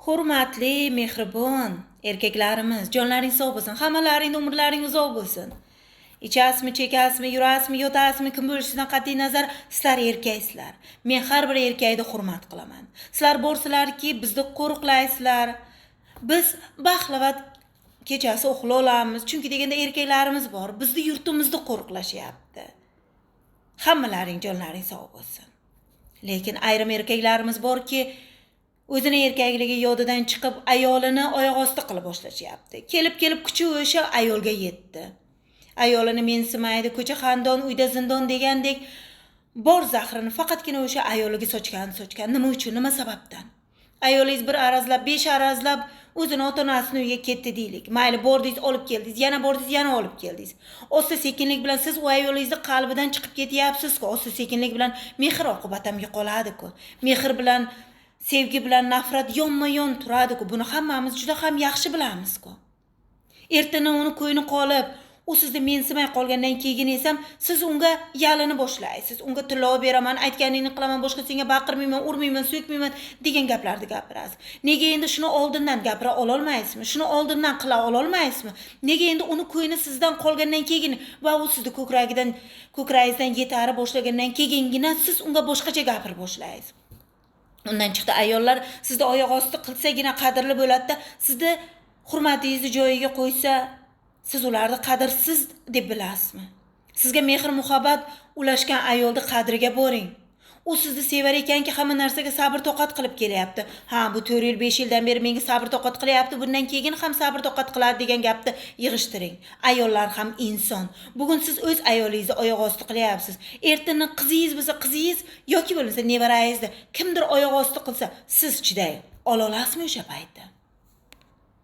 Hurmatli, mehribon erkaklarimiz, jonlaring sog' bo'lsin, hammalaring umrlaring uzoq bo'lsin. Ichasizmi, chekasizmi, yurasizmi, yotasizmi, kim bo'lishidan qat'iy nazar, sizlar erkaksizlar. Men har bir erkakni hurmat qilaman. Sizlar bo'rsizlarki, bizni qo'riqlaysizlar. Biz baxtlivat kechasi uxlay olamiz, chunki deganda erkaklarimiz bor. Bizni yurtimizni qo'riqlashyapti. Hammalaring jonlaring sog' bo'lsin. Lekin ayrim erkaklarimiz borki, o'zini erkakligi yodidan chiqib, ayolini oyoq osti qilib boshlashyapti. Kelib kuchi o'sha ayolga yetdi. Ayolini mensimaydi, ko'cha xandon, uyda zindon degandek bor zahrini faqatgina o'sha ayoliga sochgan. Nima uchun, nima sababdan? Ayolingiz bir arazlab, 5 arazlab o'zini ota-onasining uyiga ketdi deylik. Mayli, bordingiz, olib keldingiz, yana bordingiz, yana olib keldingiz. Osta sekinlik bilan siz u ayolingizning qalbidan chiqib ketyapsiz-ku. Osta sekinlik bilan mehr oqibat ham yo'qoladi-ku. Mehr bilan, sevgi bilan nafrat yonma-yon turadi-ku. Buni hammamiz juda ham yaxshi bilamiz-ku. Ertadan uni ko'yni qolib, u sizni mensimay qolgandan keyin esa siz unga yalini boshlaysiz. Unga tilov beraman, aytganingni qilaman, boshqa senga baqirmayman, urmayman, so'kmayman degan gaplarni gapirasiz. Nega endi shuni oldindan gapira ololmaysizmi? Shuni oldindan qila ololmaysizmi? Nega endi uni ko'yni sizdan qolgandan keyin va u sizni ko'kragingizdan yetari boshlagandan keyingina siz unga boshqacha gapira boshlaysiz. Undan chiqdi ayollar sizni oyoq osti qilsagina qadrli bo'ladi-da, sizni hurmatingizni joyiga qo'ysa, siz ularni qadrsiz deb bilasizmi? Sizga mehr muhabbat ulashgan ayolning qadriga boring. U sizni sevar ekanki, hamma narsaga sabr toqat qilib kelyapti. Ha, bu 4 yil, 5 yildan beri menga sabr toqat qilyapti, bundan keyin ham sabr toqat qiladi degan gapni yig'ishtiring. Ayollar ham inson. Bugun siz o'z ayolingizni oyoq osti qilyapsiz. Ertadan qizingiz bo'lsa, qizingiz yoki bo'lmasa nevarangizni kimdir oyoq osti qilsa, siz chiday olasizmi o'sha paytda?